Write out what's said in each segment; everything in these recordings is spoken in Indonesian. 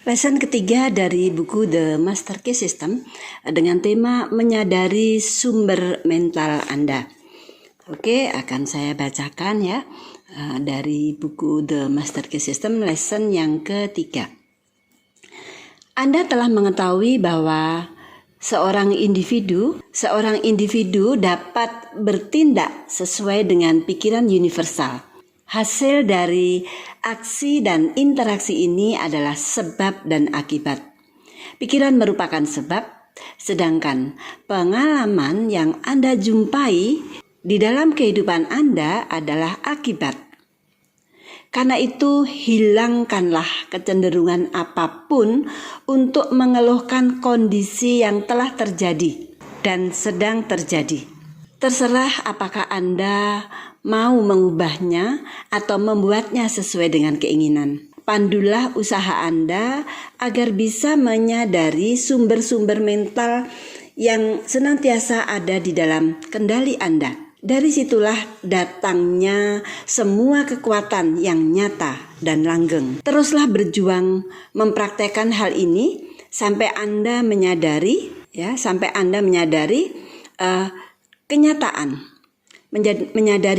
Lesson ketiga dari buku The Master Key System dengan tema menyadari sumber mental Anda. Oke, akan saya bacakan ya dari buku The Master Key System lesson yang ketiga. Anda telah mengetahui bahwa seorang individu dapat bertindak sesuai dengan pikiran universal. Hasil dari aksi dan interaksi ini adalah sebab dan akibat. Pikiran merupakan sebab, sedangkan pengalaman yang Anda jumpai di dalam kehidupan Anda adalah akibat. Karena itu, hilangkanlah kecenderungan apapun untuk mengeluhkan kondisi yang telah terjadi dan sedang terjadi. Terserah apakah Anda mau mengubahnya atau membuatnya sesuai dengan keinginan. Pandulah usaha Anda agar bisa menyadari sumber-sumber mental yang senantiasa ada di dalam kendali Anda. Dari situlah datangnya semua kekuatan yang nyata dan langgeng. Teruslah berjuang mempraktekkan hal ini sampai Anda menyadari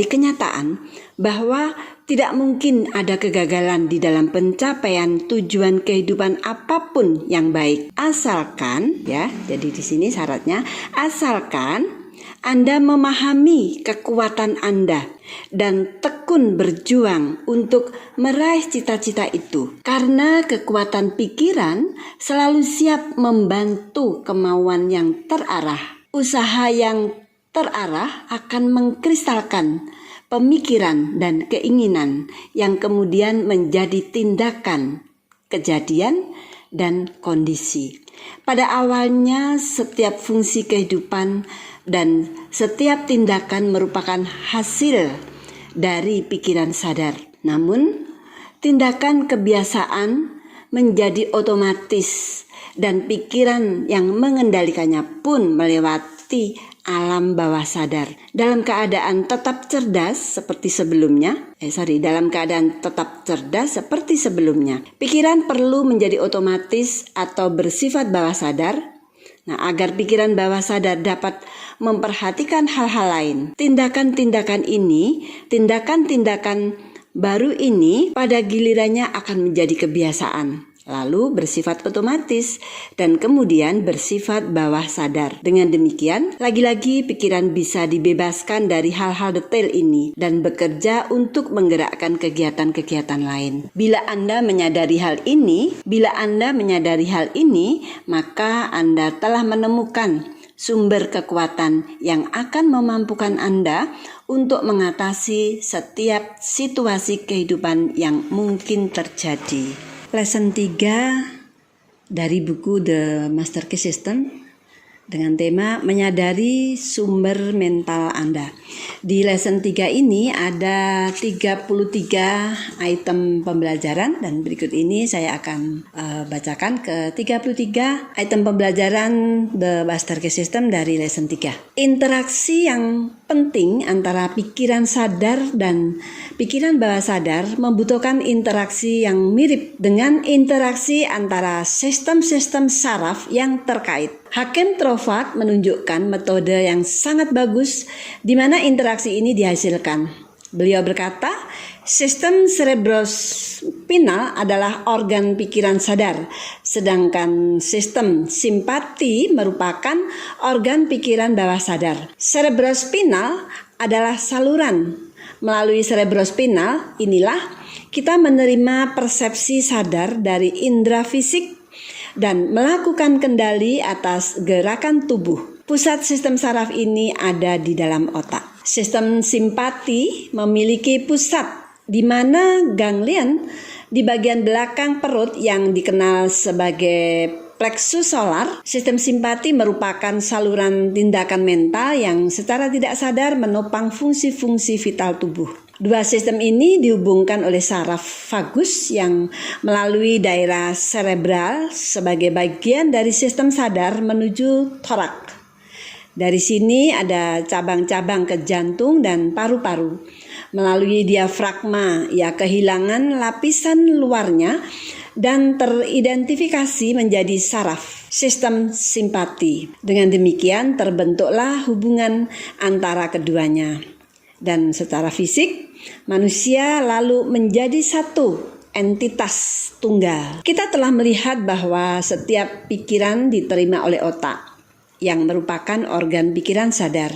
kenyataan bahwa tidak mungkin ada kegagalan di dalam pencapaian tujuan kehidupan apapun yang baik. Asalkan, jadi di sini syaratnya, asalkan Anda memahami kekuatan Anda dan tekun berjuang untuk meraih cita-cita itu. Karena kekuatan pikiran selalu siap membantu kemauan yang terarah. Usaha yang terarah akan mengkristalkan pemikiran dan keinginan yang kemudian menjadi tindakan, kejadian, dan kondisi. Pada awalnya setiap fungsi kehidupan dan setiap tindakan merupakan hasil dari pikiran sadar. Namun, tindakan kebiasaan menjadi otomatis dan pikiran yang mengendalikannya pun melewati alam bawah sadar. Dalam keadaan tetap cerdas seperti sebelumnya. Pikiran perlu menjadi otomatis atau bersifat bawah sadar. Agar pikiran bawah sadar dapat memperhatikan hal-hal lain. Tindakan-tindakan baru ini pada gilirannya akan menjadi kebiasaan, lalu bersifat otomatis dan kemudian bersifat bawah sadar. Dengan demikian, lagi-lagi pikiran bisa dibebaskan dari hal-hal detail ini dan bekerja untuk menggerakkan kegiatan-kegiatan lain. Bila Anda menyadari hal ini, maka Anda telah menemukan sumber kekuatan yang akan memampukan Anda untuk mengatasi setiap situasi kehidupan yang mungkin terjadi. Lesson 3 dari buku The Master Key System dengan tema menyadari sumber mental Anda. Di lesson 3 ini ada 33 item pembelajaran dan berikut ini saya akan bacakan ke 33 item pembelajaran The Master Key System dari lesson 3. Interaksi yang penting antara pikiran sadar dan pikiran bawah sadar membutuhkan interaksi yang mirip dengan interaksi antara sistem-sistem saraf yang terkait. Hakim Trovat menunjukkan metode yang sangat bagus di mana interaksi ini dihasilkan. Beliau berkata, sistem cerebrospinal adalah organ pikiran sadar, sedangkan sistem simpati merupakan organ pikiran bawah sadar. Cerebrospinal adalah saluran. Melalui cerebrospinal inilah kita menerima persepsi sadar dari indera fisik dan melakukan kendali atas gerakan tubuh. Pusat sistem saraf ini ada di dalam otak. Sistem simpati memiliki pusat di mana ganglion di bagian belakang perut yang dikenal sebagai plexus solar. Sistem simpati merupakan saluran tindakan mental yang secara tidak sadar menopang fungsi-fungsi vital tubuh. Dua sistem ini dihubungkan oleh saraf vagus yang melalui daerah cerebral sebagai bagian dari sistem sadar menuju torak. Dari sini ada cabang-cabang ke jantung dan paru-paru. Melalui diafragma, ia kehilangan lapisan luarnya dan teridentifikasi menjadi saraf, sistem simpati. Dengan demikian terbentuklah hubungan antara keduanya. Dan secara fisik, manusia lalu menjadi satu entitas tunggal. Kita telah melihat bahwa setiap pikiran diterima oleh otak, yang merupakan organ pikiran sadar.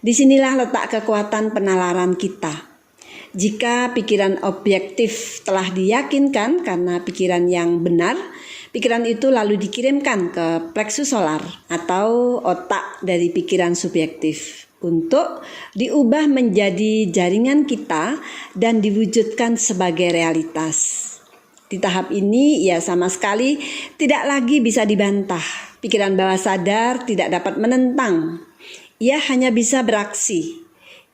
Disinilah letak kekuatan penalaran kita. Jika pikiran objektif telah diyakinkan karena pikiran yang benar, pikiran itu lalu dikirimkan ke plexus solar atau otak dari pikiran subjektif untuk diubah menjadi jaringan kita dan diwujudkan sebagai realitas. Di tahap ini ia sama sekali tidak lagi bisa dibantah. Pikiran bawah sadar tidak dapat menentang. Ia hanya bisa beraksi.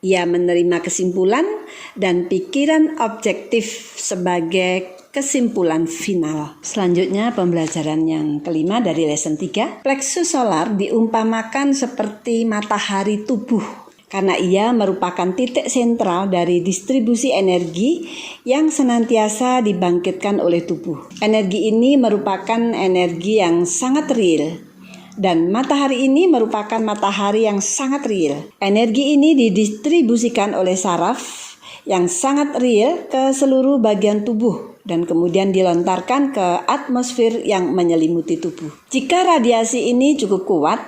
Ia menerima kesimpulan dan pikiran objektif sebagai kesimpulan final. Selanjutnya pembelajaran yang kelima dari lesson 3. Plexus solar diumpamakan seperti matahari tubuh karena ia merupakan titik sentral dari distribusi energi yang senantiasa dibangkitkan oleh tubuh. Energi ini merupakan energi yang sangat real. Dan matahari ini merupakan matahari yang sangat real. Energi ini didistribusikan oleh saraf yang sangat real ke seluruh bagian tubuh dan kemudian dilontarkan ke atmosfer yang menyelimuti tubuh. Jika radiasi ini cukup kuat,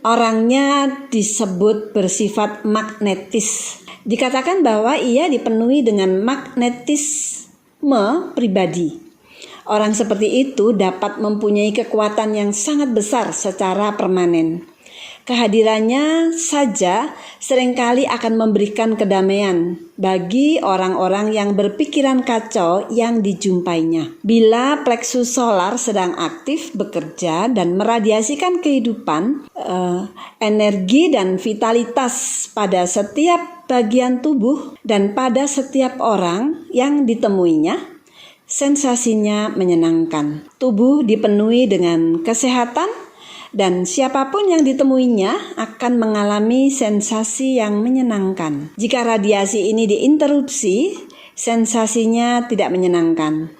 orangnya disebut bersifat magnetis. Dikatakan bahwa ia dipenuhi dengan magnetisme pribadi. Orang seperti itu dapat mempunyai kekuatan yang sangat besar secara permanen. Kehadirannya saja seringkali akan memberikan kedamaian bagi orang-orang yang berpikiran kacau yang dijumpainya. Bila plexus solar sedang aktif bekerja dan meradiasikan kehidupan, energi dan vitalitas pada setiap bagian tubuh dan pada setiap orang yang ditemuinya, sensasinya menyenangkan. Tubuh dipenuhi dengan kesehatan dan siapapun yang ditemuinya akan mengalami sensasi yang menyenangkan. Jika radiasi ini diinterupsi, sensasinya tidak menyenangkan.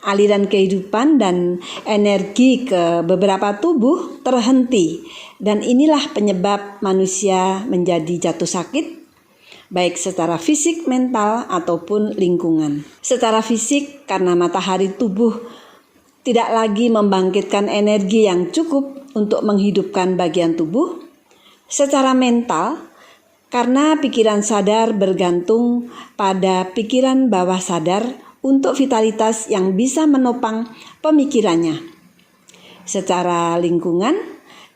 Aliran kehidupan dan energi ke beberapa tubuh terhenti dan inilah penyebab manusia menjadi jatuh sakit, baik secara fisik, mental, ataupun lingkungan. Secara fisik, karena matahari tubuh tidak lagi membangkitkan energi yang cukup untuk menghidupkan bagian tubuh. Secara mental, karena pikiran sadar bergantung pada pikiran bawah sadar untuk vitalitas yang bisa menopang pemikirannya. Secara lingkungan,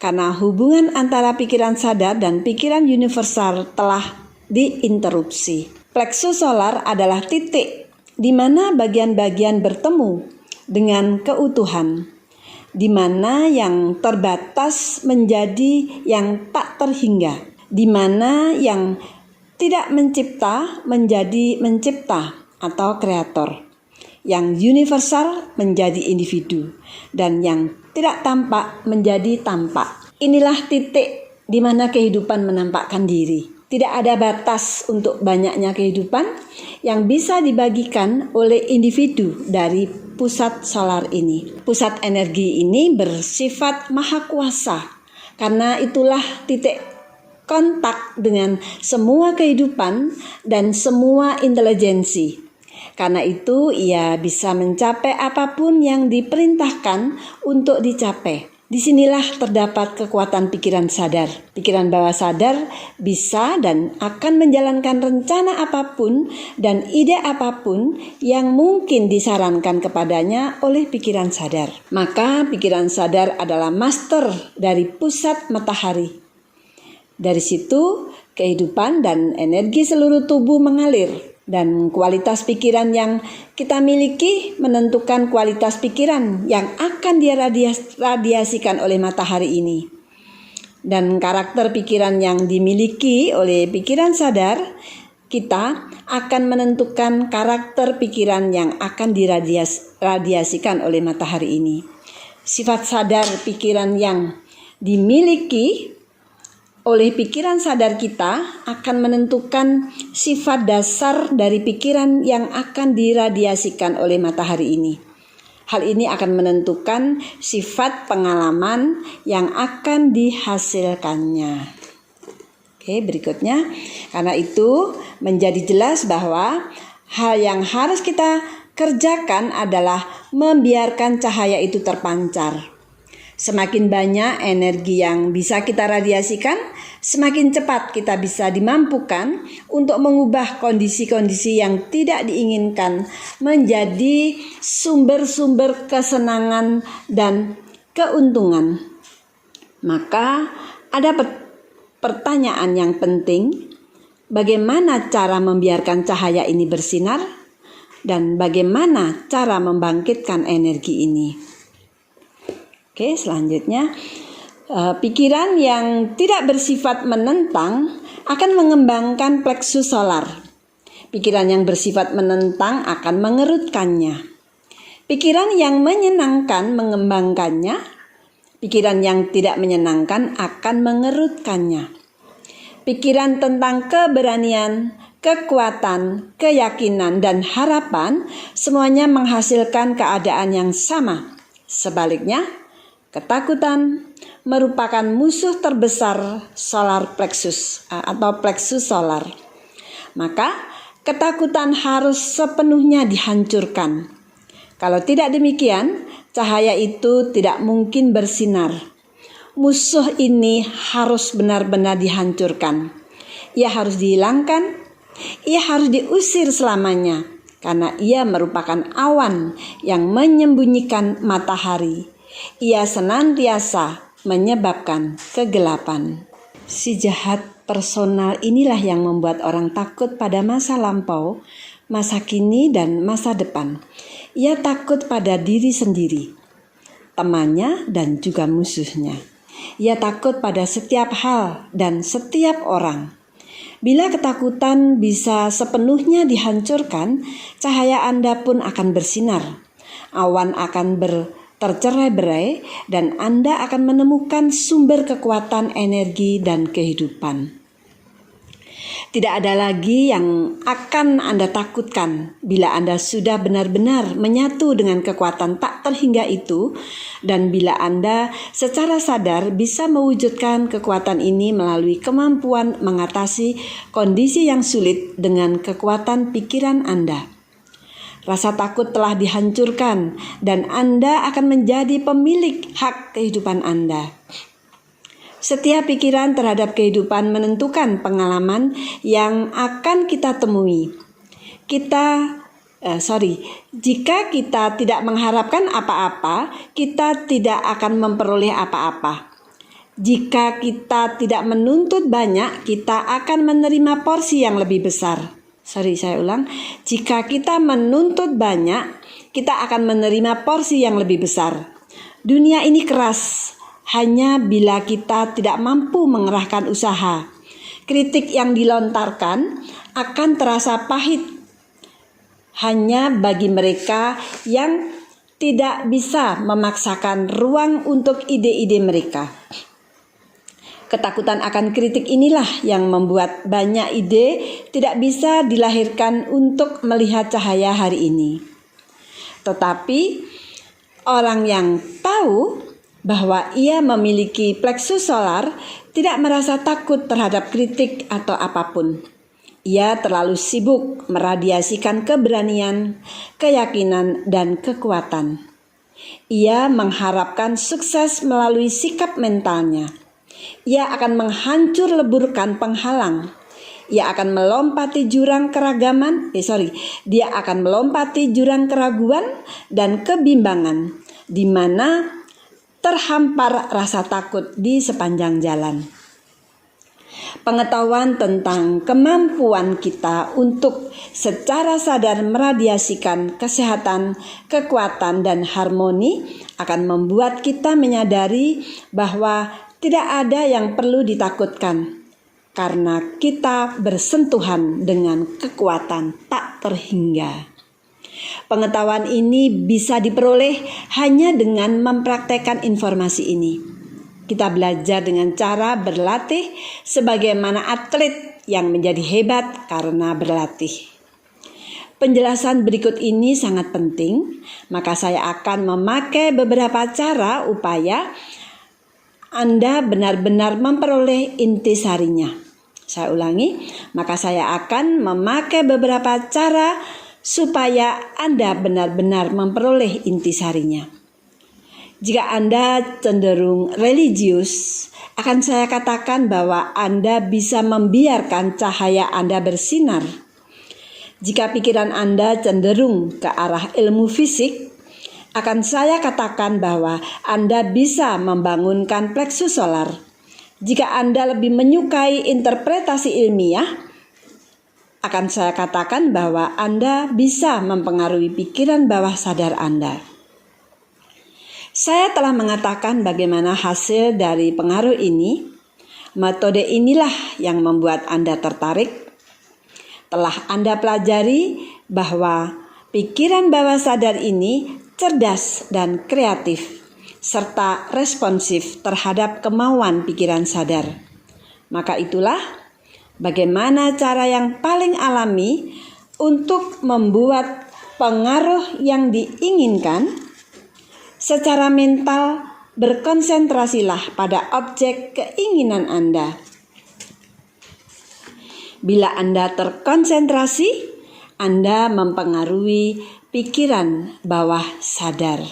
karena hubungan antara pikiran sadar dan pikiran universal telah diinterupsi. Plexus solar adalah titik di mana bagian-bagian bertemu dengan keutuhan, di mana yang terbatas menjadi yang tak terhingga, di mana yang tidak mencipta menjadi mencipta atau kreator, yang universal menjadi individu, dan yang tidak tampak menjadi tampak. Inilah titik di mana kehidupan menampakkan diri. Tidak ada batas untuk banyaknya kehidupan yang bisa dibagikan oleh individu dari pusat solar ini. Pusat energi ini bersifat maha kuasa, karena itulah titik kontak dengan semua kehidupan dan semua intelijensi. Karena itu ia bisa mencapai apapun yang diperintahkan untuk dicapai. Disinilah terdapat kekuatan pikiran sadar. Pikiran bawah sadar bisa dan akan menjalankan rencana apapun dan ide apapun yang mungkin disarankan kepadanya oleh pikiran sadar. Maka pikiran sadar adalah master dari pusat matahari. Dari situ kehidupan dan energi seluruh tubuh mengalir. Dan kualitas pikiran yang kita miliki menentukan kualitas pikiran yang akan diradiasikan oleh matahari ini. Dan karakter pikiran yang dimiliki oleh pikiran sadar kita akan menentukan karakter pikiran yang akan diradiasikan oleh matahari ini. Sifat sadar pikiran yang dimiliki oleh pikiran sadar kita akan menentukan sifat dasar dari pikiran yang akan diradiasikan oleh matahari ini. Hal ini akan menentukan sifat pengalaman yang akan dihasilkannya. Oke, berikutnya, karena itu menjadi jelas bahwa hal yang harus kita kerjakan adalah membiarkan cahaya itu terpancar. Semakin banyak energi yang bisa kita radiasikan, semakin cepat kita bisa dimampukan untuk mengubah kondisi-kondisi yang tidak diinginkan menjadi sumber-sumber kesenangan dan keuntungan. Maka ada pertanyaan yang penting, bagaimana cara membiarkan cahaya ini bersinar dan bagaimana cara membangkitkan energi ini? Oke, selanjutnya, pikiran yang tidak bersifat menentang akan mengembangkan pleksus solar. Pikiran yang bersifat menentang akan mengerutkannya. Pikiran yang menyenangkan mengembangkannya. Pikiran yang tidak menyenangkan akan mengerutkannya. Pikiran tentang keberanian, kekuatan, keyakinan, dan harapan semuanya menghasilkan keadaan yang sama. Sebaliknya, ketakutan merupakan musuh terbesar solar plexus atau plexus solar. Maka ketakutan harus sepenuhnya dihancurkan. Kalau tidak demikian, cahaya itu tidak mungkin bersinar. Musuh ini harus benar-benar dihancurkan. Ia harus dihilangkan, ia harus diusir selamanya, karena ia merupakan awan yang menyembunyikan matahari. Ia senantiasa menyebabkan kegelapan. Si jahat personal inilah yang membuat orang takut pada masa lampau, masa kini, dan masa depan. Ia takut pada diri sendiri, temannya, dan juga musuhnya. Ia takut pada setiap hal dan setiap orang. Bila ketakutan bisa sepenuhnya dihancurkan, cahaya Anda pun akan bersinar. Awan akan tercerai-berai dan Anda akan menemukan sumber kekuatan, energi, dan kehidupan. Tidak ada lagi yang akan Anda takutkan bila Anda sudah benar-benar menyatu dengan kekuatan tak terhingga itu, dan bila Anda secara sadar bisa mewujudkan kekuatan ini melalui kemampuan mengatasi kondisi yang sulit dengan kekuatan pikiran Anda. Rasa takut telah dihancurkan dan Anda akan menjadi pemilik hak kehidupan Anda. Setiap pikiran terhadap kehidupan menentukan pengalaman yang akan kita temui. Jika kita tidak mengharapkan apa-apa, kita tidak akan memperoleh apa-apa. Jika kita tidak menuntut banyak, kita akan menerima porsi yang lebih besar. Jika kita menuntut banyak, kita akan menerima porsi yang lebih besar. Dunia ini keras. Hanya bila kita tidak mampu mengerahkan usaha, kritik yang dilontarkan akan terasa pahit hanya bagi mereka yang tidak bisa memaksakan ruang untuk ide-ide mereka. Ketakutan akan kritik inilah yang membuat banyak ide tidak bisa dilahirkan untuk melihat cahaya hari ini. Tetapi orang yang tahu bahwa ia memiliki pleksus solar tidak merasa takut terhadap kritik atau apapun. Ia terlalu sibuk meradiasikan keberanian, keyakinan, dan kekuatan. Ia mengharapkan sukses melalui sikap mentalnya. Ia akan menghancur leburkan penghalang. Dia akan melompati jurang keraguan dan kebimbangan, di mana terhampar rasa takut di sepanjang jalan. Pengetahuan tentang kemampuan kita untuk secara sadar meradiasikan kesehatan, kekuatan, dan harmoni akan membuat kita menyadari bahwa tidak ada yang perlu ditakutkan karena kita bersentuhan dengan kekuatan tak terhingga. Pengetahuan ini bisa diperoleh hanya dengan mempraktekkan informasi ini. Kita belajar dengan cara berlatih sebagaimana atlet yang menjadi hebat karena berlatih. penjelasan berikut ini sangat penting, maka saya akan memakai beberapa cara upaya Anda benar-benar memperoleh intisarinya. Saya ulangi, maka saya akan memakai beberapa cara supaya Anda benar-benar memperoleh intisarinya. Jika Anda cenderung religius, akan saya katakan bahwa Anda bisa membiarkan cahaya Anda bersinar. Jika pikiran Anda cenderung ke arah ilmu fisik, akan saya katakan bahwa Anda bisa membangunkan plexus solar. Jika Anda lebih menyukai interpretasi ilmiah, akan saya katakan bahwa Anda bisa mempengaruhi pikiran bawah sadar Anda. Saya telah mengatakan bagaimana hasil dari pengaruh ini. Metode inilah yang membuat Anda tertarik. Telah Anda pelajari bahwa pikiran bawah sadar ini cerdas dan kreatif, serta responsif terhadap kemauan pikiran sadar. Maka itulah bagaimana cara yang paling alami untuk membuat pengaruh yang diinginkan. Secara mental, berkonsentrasilah pada objek keinginan Anda. Bila Anda terkonsentrasi, Anda mempengaruhi pikiran bawah sadar.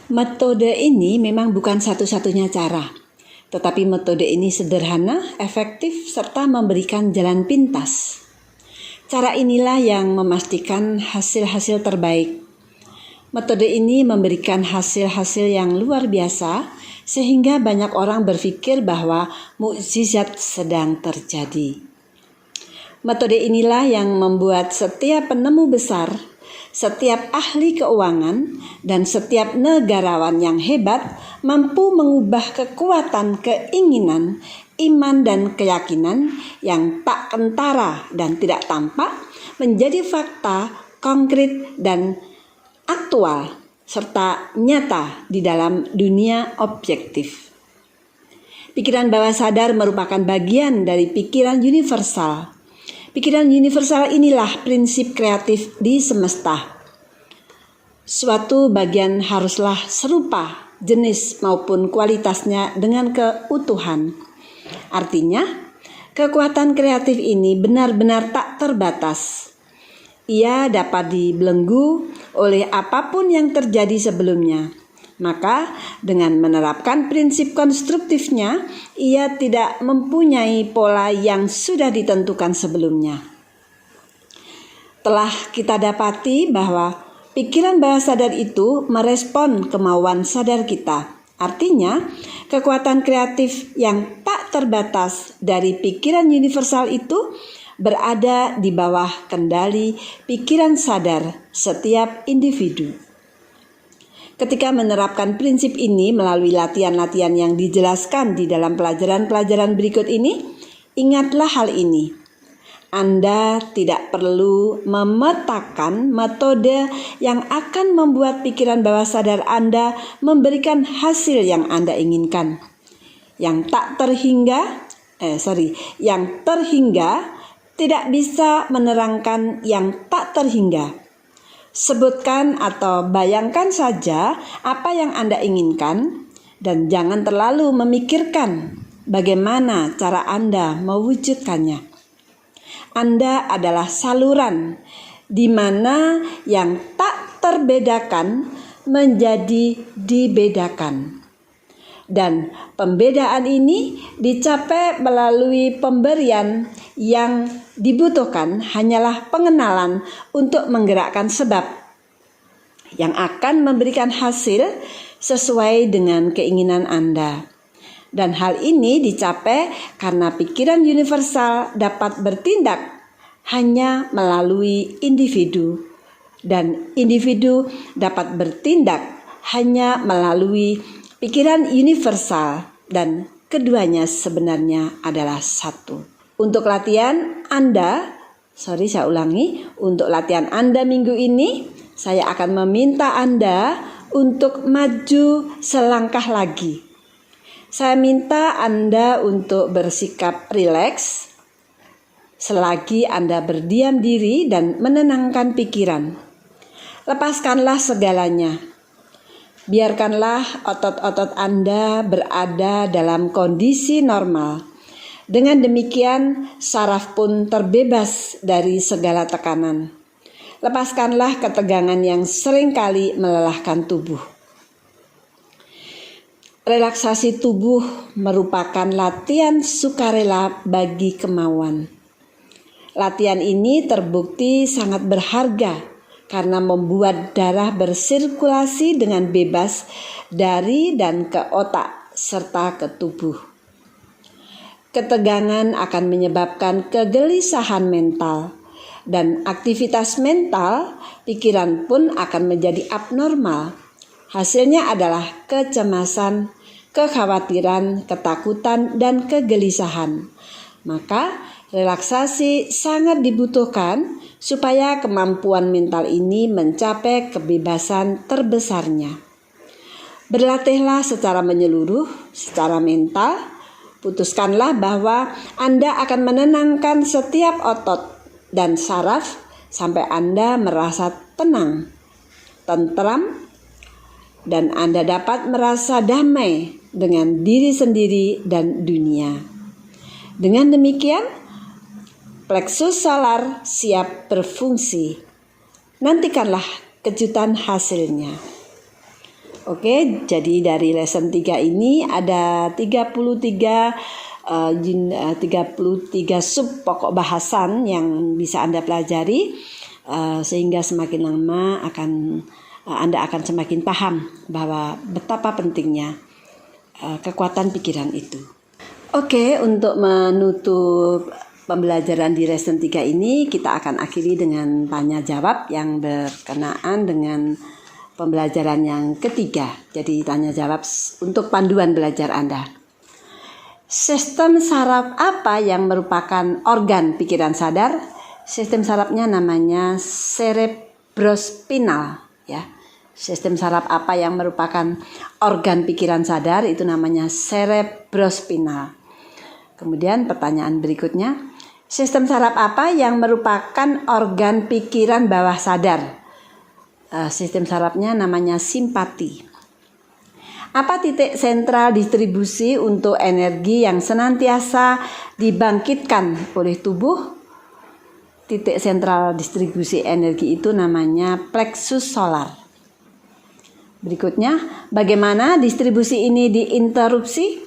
Metode ini memang bukan satu-satunya cara, tetapi metode ini sederhana, efektif, serta memberikan jalan pintas. Cara inilah yang memastikan hasil-hasil terbaik. Metode ini memberikan hasil-hasil yang luar biasa sehingga banyak orang berpikir bahwa mukjizat sedang terjadi. Metode inilah yang membuat setiap penemu besar, setiap ahli keuangan, dan setiap negarawan yang hebat mampu mengubah kekuatan keinginan, iman, dan keyakinan yang tak kentara dan tidak tampak menjadi fakta, konkret, dan aktual serta nyata di dalam dunia objektif. Pikiran bawah sadar merupakan bagian dari pikiran universal. Pikiran universal inilah prinsip kreatif di semesta. Suatu bagian haruslah serupa jenis maupun kualitasnya dengan keutuhan. Artinya, kekuatan kreatif ini benar-benar tak terbatas. Ia dapat dibelenggu oleh apapun yang terjadi sebelumnya. Maka dengan menerapkan prinsip konstruktifnya, ia tidak mempunyai pola yang sudah ditentukan sebelumnya. Telah kita dapati bahwa pikiran bawah sadar itu merespon kemauan sadar kita. Artinya, kekuatan kreatif yang tak terbatas dari pikiran universal itu berada di bawah kendali pikiran sadar setiap individu. Ketika menerapkan prinsip ini melalui latihan-latihan yang dijelaskan di dalam pelajaran-pelajaran berikut ini, ingatlah hal ini. Anda tidak perlu memetakan metode yang akan membuat pikiran bawah sadar Anda memberikan hasil yang Anda inginkan. Yang terhingga tidak bisa menerangkan yang tak terhingga. Sebutkan atau bayangkan saja apa yang Anda inginkan dan jangan terlalu memikirkan bagaimana cara Anda mewujudkannya. Anda adalah saluran di mana yang tak terbedakan menjadi dibedakan. Dan pembedaan ini dicapai melalui pemberian yang dibutuhkan hanyalah pengenalan untuk menggerakkan sebab yang akan memberikan hasil sesuai dengan keinginan Anda. Dan hal ini dicapai karena pikiran universal dapat bertindak hanya melalui individu dan individu dapat bertindak hanya melalui pikiran universal dan keduanya sebenarnya adalah satu. Untuk latihan Anda minggu ini, saya akan meminta Anda untuk maju selangkah lagi. Saya minta Anda untuk bersikap rileks, selagi Anda berdiam diri dan menenangkan pikiran. Lepaskanlah segalanya. Biarkanlah otot-otot Anda berada dalam kondisi normal. Dengan demikian, saraf pun terbebas dari segala tekanan. Lepaskanlah ketegangan yang seringkali melelahkan tubuh. Relaksasi tubuh merupakan latihan sukarela bagi kemauan. Latihan ini terbukti sangat berharga karena membuat darah bersirkulasi dengan bebas dari dan ke otak serta ke tubuh. Ketegangan akan menyebabkan kegelisahan mental, dan aktivitas mental, pikiran pun akan menjadi abnormal. Hasilnya adalah kecemasan, kekhawatiran, ketakutan, dan kegelisahan. Maka relaksasi sangat dibutuhkan supaya kemampuan mental ini mencapai kebebasan terbesarnya. Berlatihlah secara menyeluruh, secara mental. Putuskanlah bahwa Anda akan menenangkan setiap otot dan saraf sampai Anda merasa tenang, tentram, dan Anda dapat merasa damai dengan diri sendiri dan dunia. Dengan demikian, plexus solar siap berfungsi. Nantikanlah kejutan hasilnya. Oke, jadi dari lesson 3 ini ada 33 sub pokok bahasan yang bisa Anda pelajari, sehingga semakin lama Anda akan semakin paham bahwa betapa pentingnya kekuatan pikiran itu. Oke, untuk menutup pembelajaran di lesson 3 ini, kita akan akhiri dengan tanya jawab yang berkenaan dengan pembelajaran yang ketiga. Jadi tanya jawab untuk panduan belajar Anda. Sistem saraf apa yang merupakan organ pikiran sadar? Sistem sarafnya namanya cerebrospinal, ya. Sistem saraf apa yang merupakan organ pikiran sadar itu namanya cerebrospinal. Kemudian pertanyaan berikutnya, sistem saraf apa yang merupakan organ pikiran bawah sadar? Sistem sarafnya namanya simpati. Apa titik sentral distribusi untuk energi yang senantiasa dibangkitkan oleh tubuh? Titik sentral distribusi energi itu namanya plexus solar. Berikutnya, bagaimana distribusi ini diinterupsi?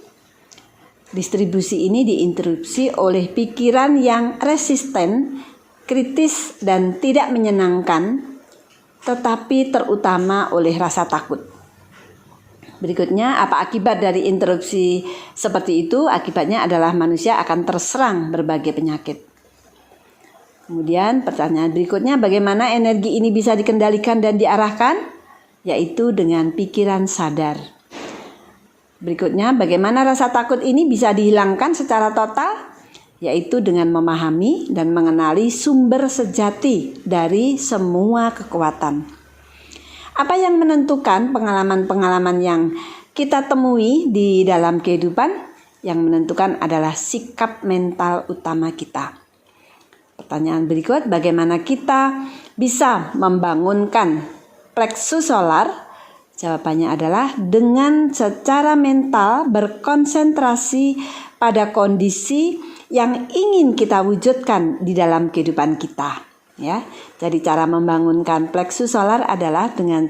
Distribusi ini diinterupsi oleh pikiran yang resisten, kritis, dan tidak menyenangkan, tetapi terutama oleh rasa takut. Berikutnya, apa akibat dari interupsi seperti itu? Akibatnya adalah manusia akan terserang berbagai penyakit. Kemudian pertanyaan berikutnya, bagaimana energi ini bisa dikendalikan dan diarahkan? Yaitu dengan pikiran sadar. Berikutnya, bagaimana rasa takut ini bisa dihilangkan secara total? Yaitu dengan memahami dan mengenali sumber sejati dari semua kekuatan. Apa yang menentukan pengalaman-pengalaman yang kita temui di dalam kehidupan? Yang menentukan adalah sikap mental utama kita. Pertanyaan berikut, bagaimana kita bisa membangunkan plexus solar? Jawabannya adalah dengan secara mental berkonsentrasi pada kondisi yang ingin kita wujudkan di dalam kehidupan kita. Ya, jadi cara membangunkan plexus solar adalah dengan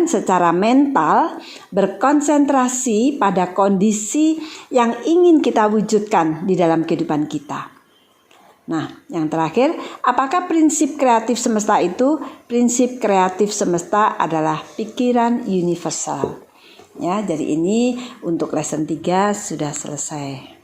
secara mental berkonsentrasi pada kondisi yang ingin kita wujudkan di dalam kehidupan kita. Nah, yang terakhir, apakah prinsip kreatif semesta itu? Prinsip kreatif semesta adalah pikiran universal. Ya, jadi ini untuk lesson 3 sudah selesai.